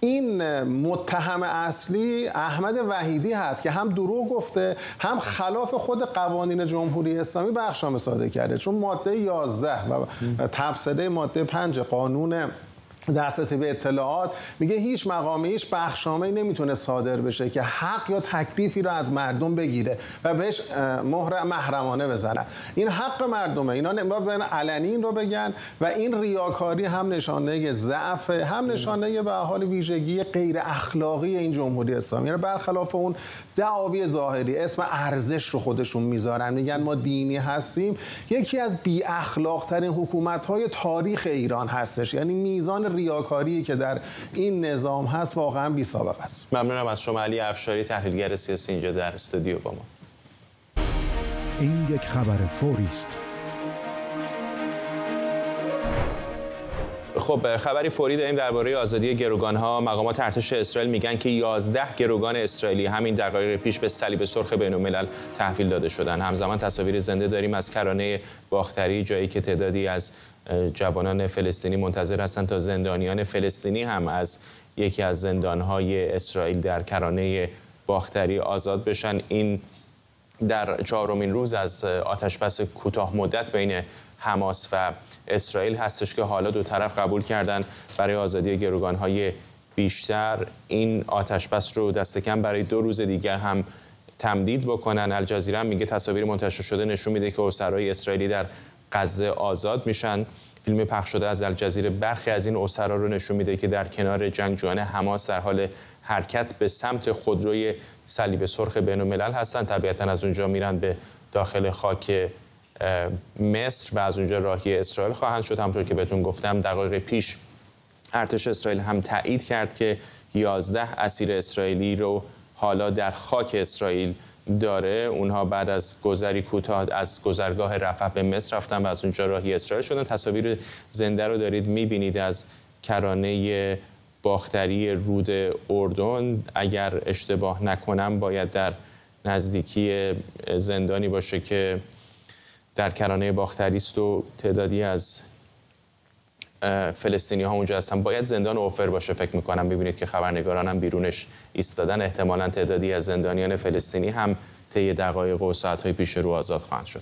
این متهم اصلی احمد وحیدی هست که هم دروغ گفته، هم خلاف خود قوانین جمهوری اسلامی بخشنامه صادر کرده. چون ماده 11 و تفسیره ماده 5 قانون دسترسی به اطلاعات میگه هیچ مقامی، هیچ بخشنامه‌ای نمیتونه صادر بشه که حق یا تکلیفی رو از مردم بگیره و بهش مهر محرمانه بزنن. این حق مردمه، اینا باید علنی این رو بگن و این ریاکاری هم نشانه ضعف، هم نشانه به حال ویژگی غیر اخلاقی این جمهوری اسلامی. یعنی برخلاف اون دعاوی ظاهری اسم ارزش رو خودشون میذارن، میگن ما دینی هستیم، یکی از بی اخلاق ترین حکومت‌های تاریخ ایران هستش. یعنی میزان ریاکاری که در این نظام هست واقعا بی سابقه است. ممنونم از شما علی افشاری، تحلیلگر سیاسی اینجا در استودیو با ما. این یک خبر فوری است. خب خبری فوری داریم درباره آزادی گروگان‌ها. مقامات ارتش اسرائیل میگن که 11 گروگان اسرائیلی همین دقایق پیش به صلیب سرخ بین‌الملل تحویل داده شدن. همزمان تصاویر زنده داریم از کرانه باختری، جایی که تعدادی از جوانان فلسطینی منتظر هستند تا زندانیان فلسطینی هم از یکی از زندان‌های اسرائیل در کرانه باختری آزاد بشن. این در 4مین روز از آتش‌بس کوتاه مدت بین حماس و اسرائیل هستش که حالا دو طرف قبول کردن برای آزادی گروگان‌های بیشتر این آتش‌بس رو دست کم برای 2 روز دیگر هم تمدید بکنن. الجزیره میگه تصاویر منتشر شده نشون میده که اسرای اسرائیلی در غزه آزاد میشن. فیلم پخش شده از الجزیره برخی از این اسرا رو نشون میده که در کنار جنگجویان حماس در حال حرکت به سمت خودروی صلیب سرخ بین‌الملل هستند. طبیعتاً از اونجا میرن به داخل خاک مصر و از اونجا راهی اسرائیل خواهند شد. همونطور که بهتون گفتم دقایق پیش ارتش اسرائیل هم تایید کرد که 11 اسیر اسرائیلی رو حالا در خاک اسرائیل داره. اونها بعد از گذری کوتاه از گذرگاه رفح به مصر رفتن و از اونجا راهی اسرائیل شدن. تصاویر زنده رو دارید میبینید از کرانه باختری رود اردن. اگر اشتباه نکنم باید در نزدیکی زندانی باشه که در کرانه باختری است و تعدادی از فلسطینی ها اونجا هستن. باید زندان اوفر باشه فکر میکنم. ببینید که خبرنگاران هم بیرونش ایستادن. احتمالاً تعدادی از زندانیان فلسطینی هم طی دقایق و ساعت‌های پیش رو آزاد خواهند شد.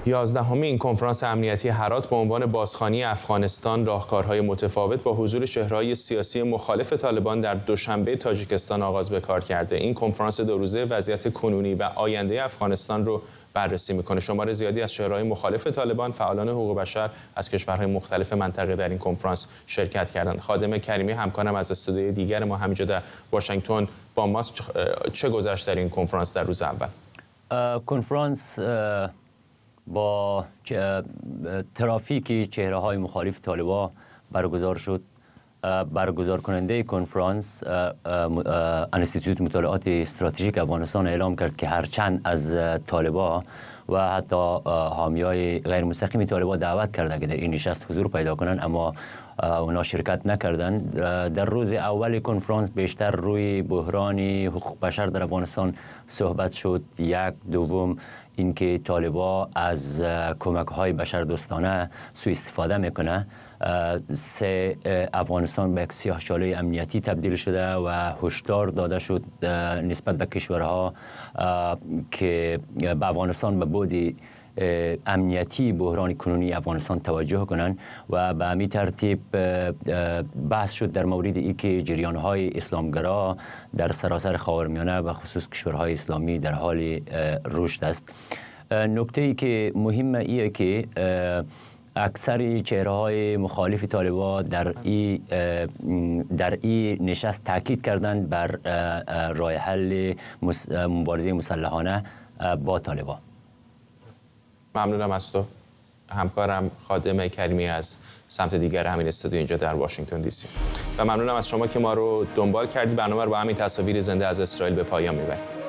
11مین کنفرانس امنیتی هرات به عنوان بازخوانی افغانستان راهکارهای متفاوت با حضور چهره‌های سیاسی مخالف طالبان در دوشنبه تاجیکستان آغاز به کار کرده. این کنفرانس 2 روزه وضعیت کنونی و آینده افغانستان رو بررسی میکنه. شمار زیادی از چهره‌های مخالف طالبان، فعالان حقوق بشر از کشورهای مختلف منطقه در این کنفرانس شرکت کردند. خادم کریمی همکارم از استودیوی دیگر ما همینجا در واشنگتن با ماست. چه گذشت در این کنفرانس در روز اول؟ کنفرانس با ترافیک چهره‌های مخالف طالبان برگزار شد. برگزار کننده کنفرانس انستیتوت مطالعات استراتژیک افغانستان اعلام کرد که هرچند از طالبان و حتی حامیای غیر مستقیم طالبان دعوت کرده که در این نشست حضور پیدا کنند، اما اونا شرکت نکردند. در روز اول کنفرانس بیشتر روی بحران حقوق بشر در افغانستان صحبت شد. دوم اینکه طالبان از کمک‌های بشردوستانه سوء استفاده میکنه. 3 افغانستان به یک سیاه‌چاله امنیتی تبدیل شده و هشدار داده شد نسبت به کشورها که به افغانستان به بعد امنیتی بحران کنونی افغانستان توجه کنند و به همین ترتیب بحث شد در مورد اینکه جریان‌های اسلامگرا در سراسر خاورمیانه و خصوص کشورهای اسلامی در حال رشد است. نکته‌ای که مهمه ایه که اکثر چهره‌های مخالف طالبان در این نشست تاکید کردند بر راه حل مبارزه مسلحانه با طالبان. ممنونم از تو همکارم خادم کریمی از سمت دیگر همین استودیو اینجا در واشنگتن دی سی. و ممنونم از شما که ما رو دنبال کردید. برنامه رو با همین تصاویر زنده از اسرائیل به پایان میبریم.